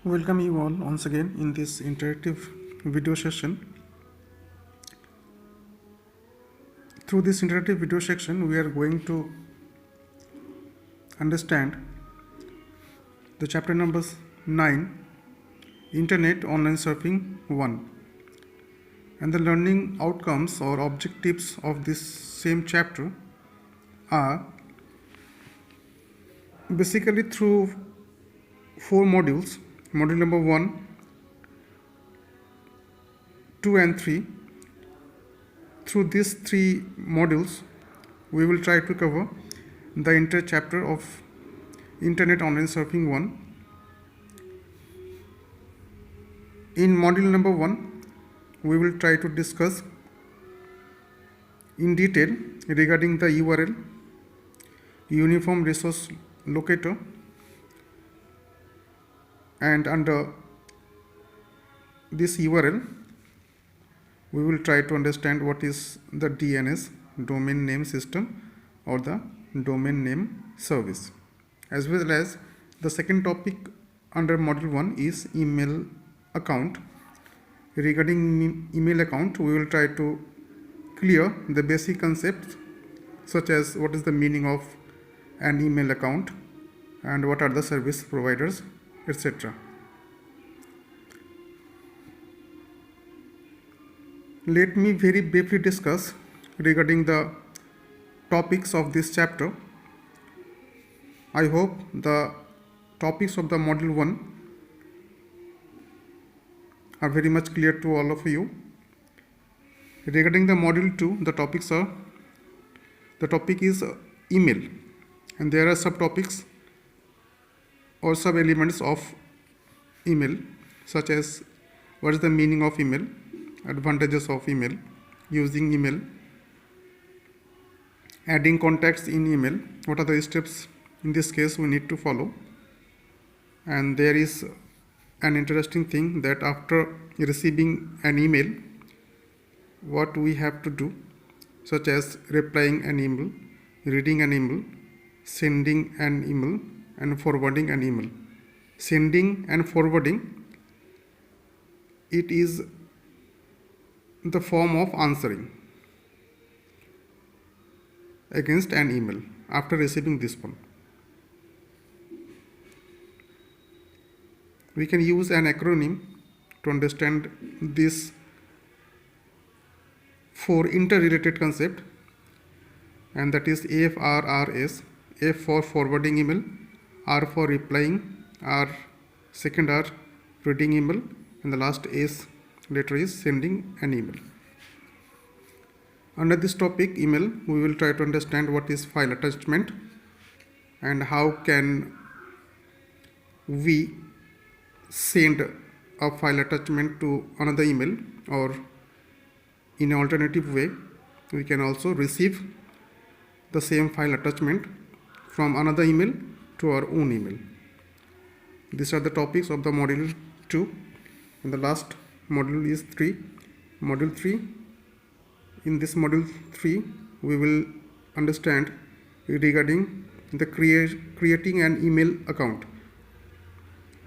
Welcome you all once again in this interactive video session. Through this interactive video section, we are going to understand the chapter number 9, Internet Online Surfing 1. And the learning outcomes or objectives of this same chapter are basically through 4 modules. Module number 1, 2 and 3. Through these 3 modules, we will try to cover the entire chapter of Internet Online Surfing 1. In module number 1, we will try to discuss in detail regarding the URL, Uniform Resource Locator, and under this URL, we will try to understand what is the DNS, domain name system, or the domain name service. As well as the second topic under module 1 is email account. Regarding email account, we will try to clear the basic concepts such as what is the meaning of an email account and what are the service providers, etc. Let me very briefly discuss regarding the topics of this chapter. I hope the topics of the module 1 are very much clear to all of you. Regarding the module 2, the topic is email, and there are subtopics or sub elements of email, such as what is the meaning of email, advantages of email, using email, adding contacts in email, what are the steps in this case we need to follow. And there is an interesting thing that after receiving an email, what we have to do, such as replying an email, reading an email, sending an email, and forwarding an email. Sending and forwarding, it is the form of answering against an email after receiving this one. We can use an acronym to understand this 4 interrelated concept, and that is AFRRS. F for forwarding email, R for replying, second R reading email, and the last S letter is sending an email. Under this topic email, we will try to understand what is file attachment and how can we send a file attachment to another email, or in an alternative way we can also receive the same file attachment from another email to our own email. These are the topics of the module 2, and the last module is 3. Module 3. In this module 3, we will understand regarding the creating an email account.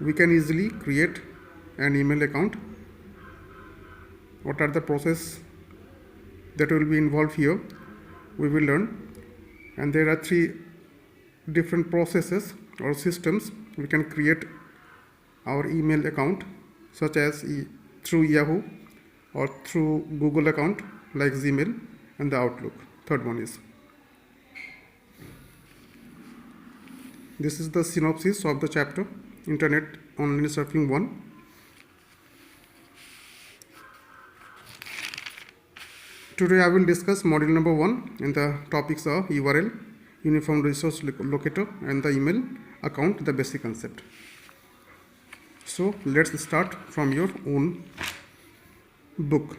We can easily create an email account. What are the process that will be involved here, we will learn. And there are 3 different processes or systems we can create our email account, such as through Yahoo or through Google account like Gmail and the Outlook. Third one is. This is the synopsis of the chapter Internet Online Surfing 1. Today I will discuss module number 1, and the topics are URL, Uniform Resource Locator, and the email account, the basic concept. So let's start from your own book.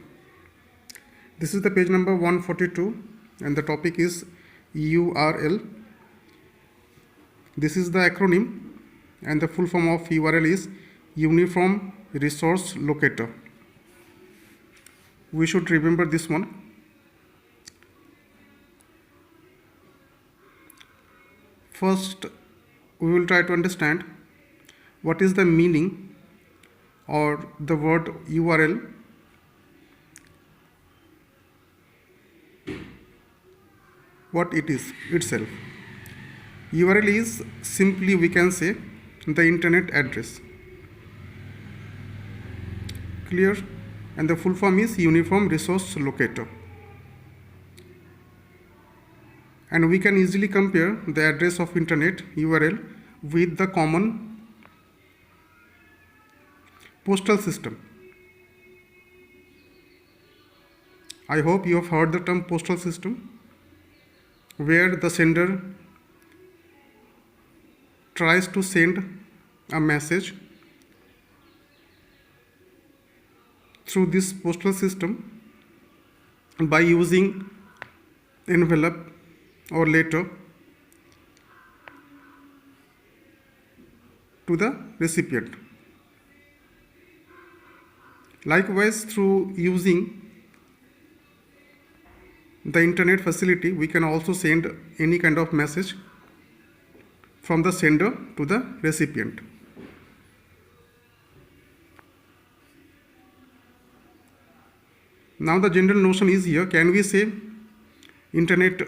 This is the page number 142, and the topic is URL. This is the acronym, and the full form of URL is Uniform Resource Locator. We should remember this one. First, we will try to understand what is the meaning or the word URL, what it is itself. URL is simply, we can say, the internet address. Clear? And the full form is Uniform Resource Locator. And we can easily compare the address of internet URL with the common postal system. I hope you have heard the term postal system, where the sender tries to send a message through this postal system by using envelope or letter to the recipient. Likewise, through using the internet facility, we can also send any kind of message from the sender to the recipient. Now the general notion is here, can we say internet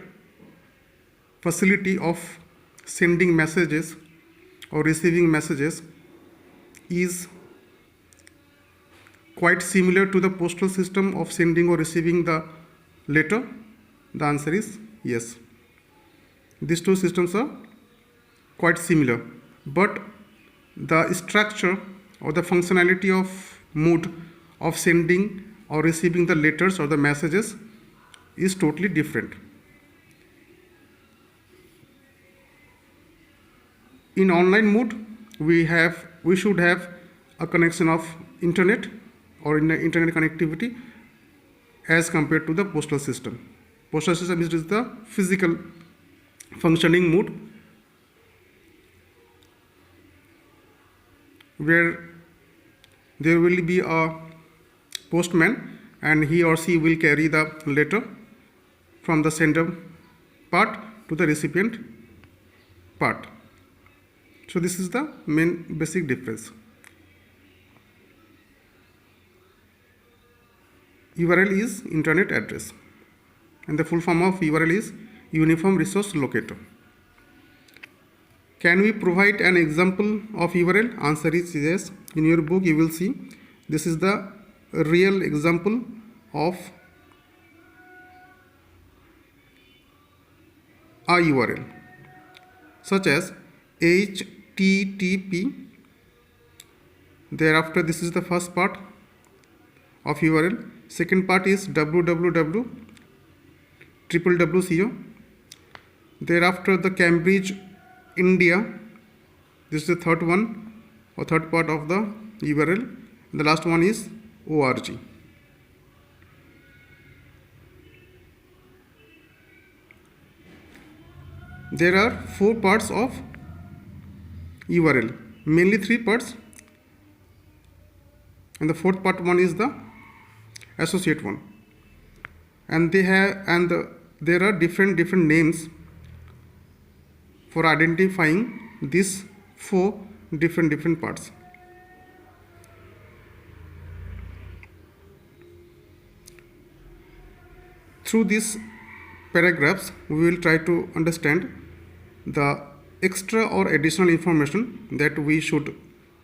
facility of sending messages or receiving messages is quite similar to the postal system of sending or receiving the letter? The answer is yes. These two systems are quite similar, but the structure or the functionality of mode of sending or receiving the letters or the messages is totally different. In online mode, we should have a connection of internet or internet connectivity as compared to the postal system. Postal system is the physical functioning mode, where there will be a postman and he or she will carry the letter from the sender part to the recipient part. So this is the main basic difference. URL is internet address, and the full form of URL is Uniform Resource Locator. Can we provide an example of URL? Answer is yes. In your book you will see this is the real example of a URL, such as HTTP. Thereafter, this is the first part of URL. Second part is www. Thereafter, the Cambridge, India. This is the third one or third part of the URL. The last one is org. There are 4 parts of URL, mainly 3 parts, and the fourth part one is the associate one, and there are different names for identifying these 4 different parts. Through these paragraphs, we will try to understand the extra or additional information that we should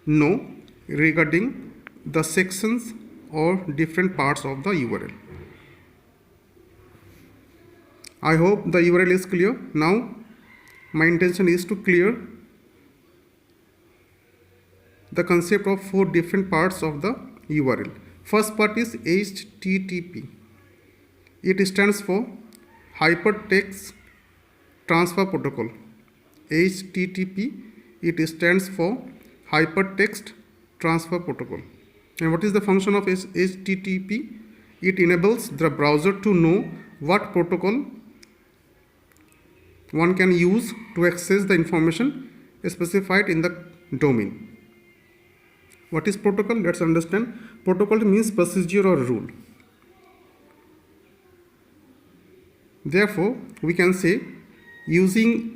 know regarding the sections or different parts of the URL. I hope the URL is clear. Now, my intention is to clear the concept of 4 different parts of the URL. First part is HTTP. It stands for Hypertext Transfer Protocol. HTTP, it stands for Hypertext Transfer Protocol. And what is the function of HTTP? It enables the browser to know what protocol one can use to access the information specified in the domain. What is protocol? Let's understand. Protocol means procedure or rule. Therefore, we can say, using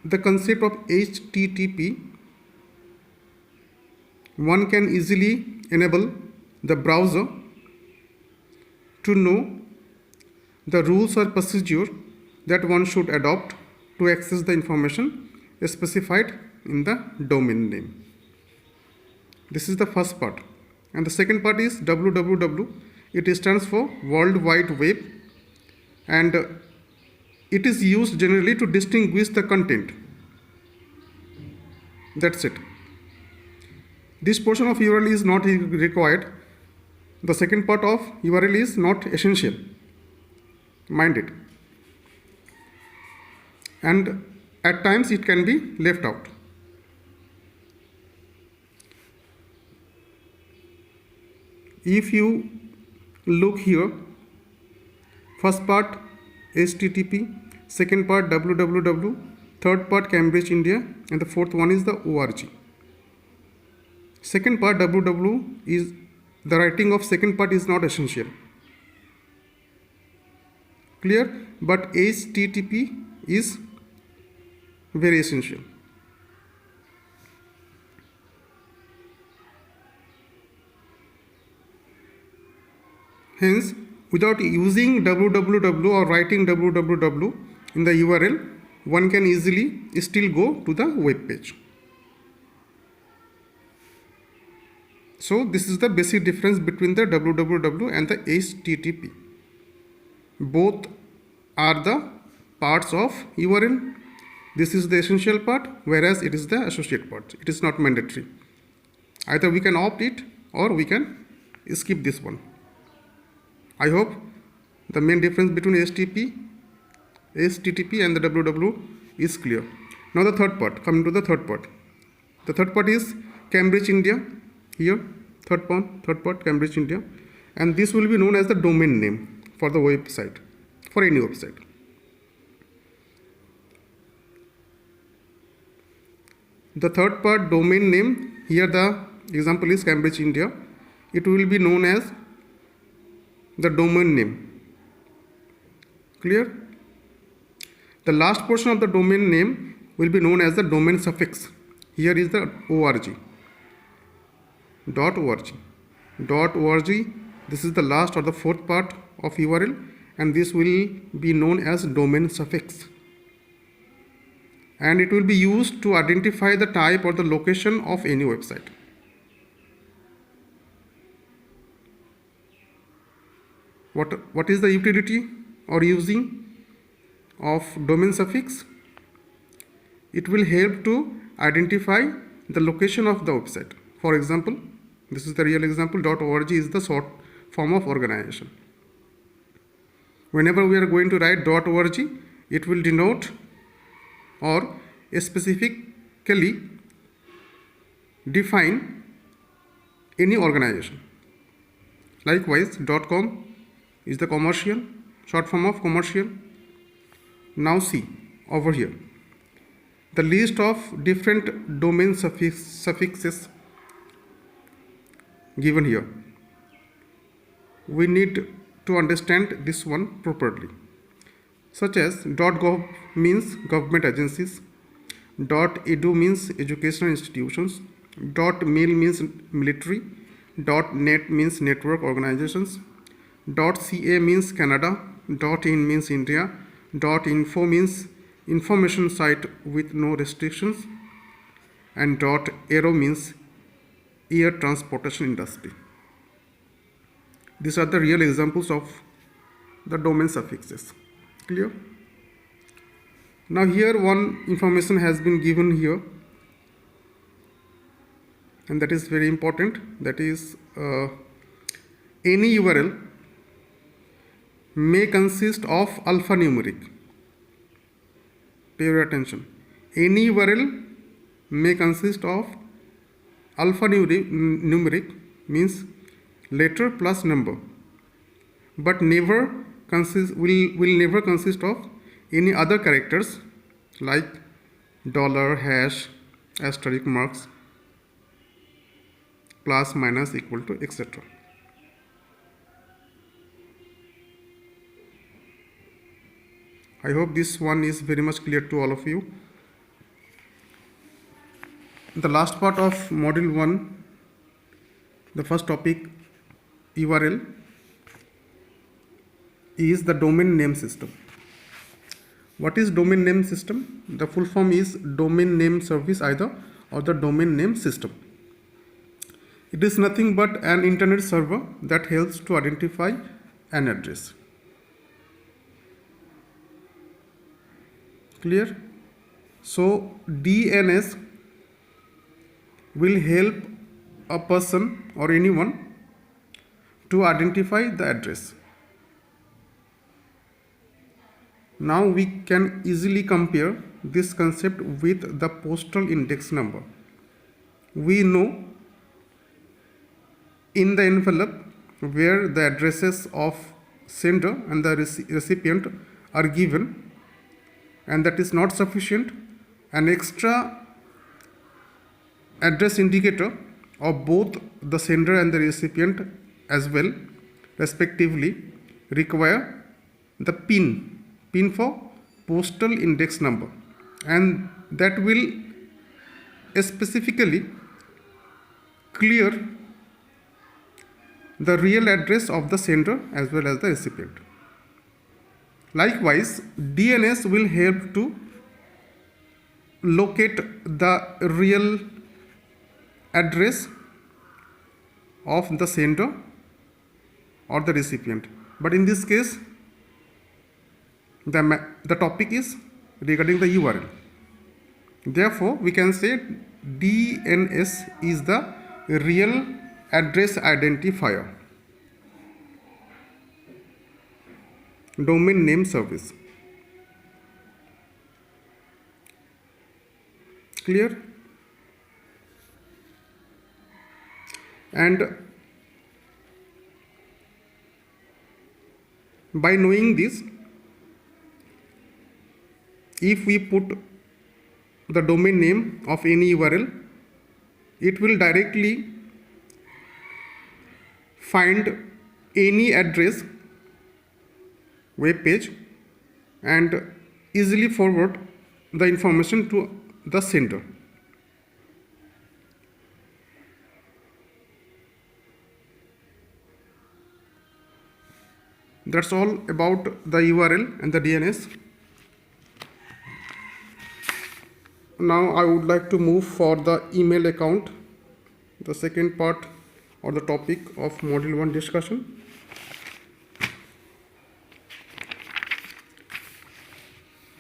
the concept of HTTP, one can easily enable the browser to know the rules or procedure that one should adopt to access the information specified in the domain name. This is the first part. And the second part is www. It stands for World Wide Web, and it is used generally to distinguish the content. That's it. This portion of URL is not required. The second part of URL is not essential. Mind it. And at times it can be left out. If you look here, first part HTTP, second part www, third part Cambridge India, and the fourth one is the org. Second part www is the writing of second part is not essential. Clear? But HTTP is very essential. Hence, without using www or writing www in the URL, one can easily still go to the web page. So this is the basic difference between the www and the HTTP. Both are the parts of URL. This is the essential part, whereas it is the associate part. It is not mandatory. Either we can opt it or we can skip this one. I hope the main difference between HTTP and the www is clear. Now the third part, coming to the third part. The third part is Cambridge India. Here, third part Cambridge India. And this will be known as the domain name for the website, for any website. The third part, domain name, here the example is Cambridge India. It will be known as the domain name. Clear? The last portion of the domain name will be known as the domain suffix. Here is the org. .org. This is the last or the fourth part of URL, and this will be known as domain suffix. And it will be used to identify the type or the location of any website. What is the utility or using of domain suffix? It will help to identify the location of the website. For example, this is the real example. .org is the short form of organization. Whenever we are going to write .org, it will denote or specifically define any organization. Likewise, .com is the commercial, short form of commercial. Now see over here the list of different domain suffixes given here. We need to understand this one properly, such as .gov means government agencies, .edu means educational institutions, .mil means military, .net means network organizations, .ca means Canada, .in means India, .info means information site with no restrictions, and .aero means air transportation industry. These are the real examples of the domain suffixes. Clear? Now here one information has been given here, and that is very important. That is any URL may consist of alphanumeric. Pay your attention. Any URL may consist of alphanumeric means letter plus number, but never will never consist of any other characters like dollar, hash, asterisk marks, plus, minus, equal to, etc. I hope this one is very much clear to all of you. The last part of module 1 The first topic, URL, is the domain name system. What is domain name system? The full form is domain name service either or the domain name system. It is nothing but an internet server that helps to identify an address. Clear? So DNS will help a person or anyone to identify the address. Now we can easily compare this concept with the postal index number. We know in the envelope where the addresses of sender and the recipient are given, and that is not sufficient. An extra address indicator of both the sender and the recipient as well, respectively, require the PIN for postal index number, and that will specifically clear the real address of the sender as well as the recipient. Likewise, DNS will help to locate the real address of the sender or the recipient. But in this case, the topic is regarding the URL. Therefore, we can say DNS is the real address identifier, domain name service. Clear? And by knowing this, if we put the domain name of any URL, it will directly find any address web page and easily forward the information to the sender. That's all about the URL and the DNS. Now I would like to move for the email account, the second part or the topic of module 1 discussion.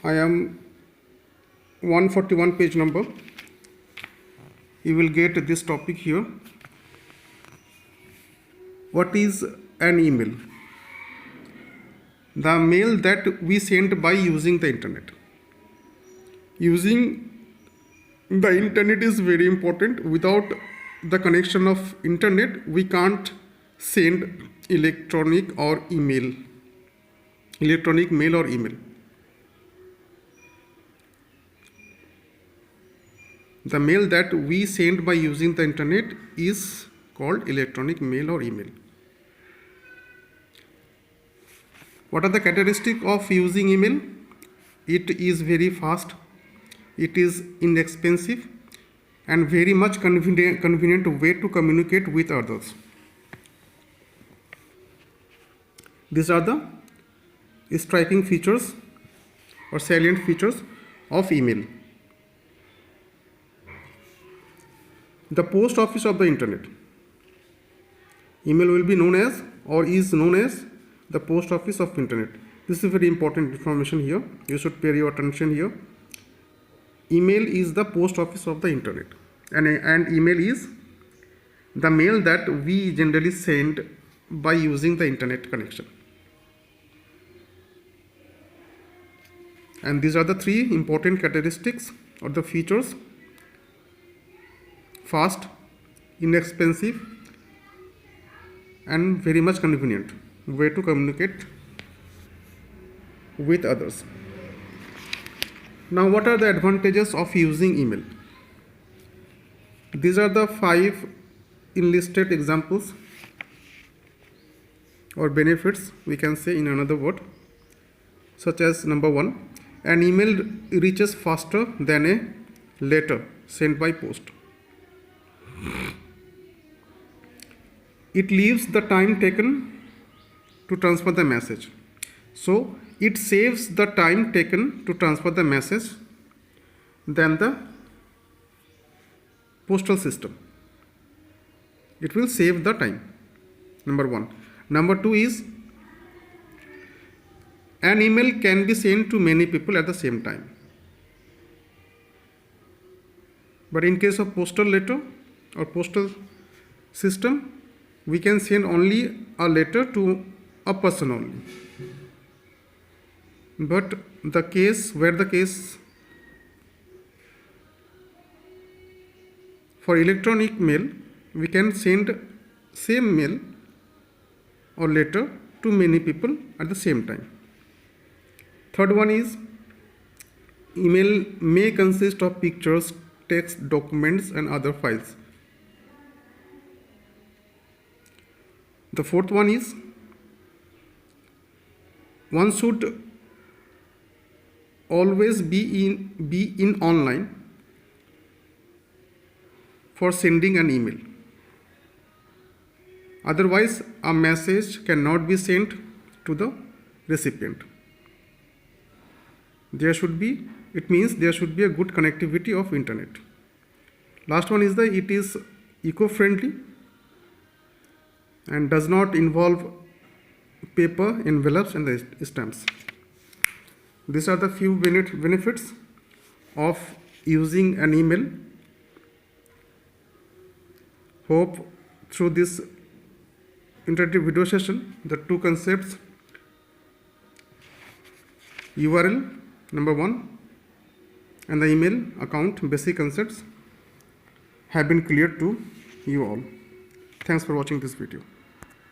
I am 141 page number. You will get this topic here. What is an email? The mail that we send by using the internet. Using the internet is very important. Without the connection of internet, we can't send electronic mail or email. The mail that we send by using the internet is called electronic mail or email. What are the characteristics of using email? It is very fast, it is inexpensive, and very much convenient way to communicate with others. These are the striking features or salient features of email. The post office of the internet. Email will be known as or is known as the post office of internet. This is very important information here. You should pay your attention here. Email is the post office of the internet, and email is the mail that we generally send by using the internet connection. And these are the three important characteristics or the features: fast, inexpensive, and very much convenient way to communicate with others. Now, what are the advantages of using email? These are the 5 enlisted examples or benefits, we can say in another word, such as number 1, an email reaches faster than a letter sent by post. it leaves the time taken to transfer the message. So it saves the time taken to transfer the message than the postal system. It will save the time, number one. Number two is, an email can be sent to many people at the same time. But in case of postal letter or postal system, we can send only a letter to a person only. But the case for electronic mail, we can send same mail or letter to many people at the same time. Third one is, email may consist of pictures, text, documents and other files. The fourth one is, one should always be in online for sending an email. Otherwise, a message cannot be sent to the recipient. It means there should be a good connectivity of internet. Last one is it is eco-friendly and does not involve paper, envelopes and the stamps. These are the few benefits of using an email. Hope through this interactive video session, the two concepts, URL number one and the email account basic concepts, have been clear to you all. Thanks for watching this video.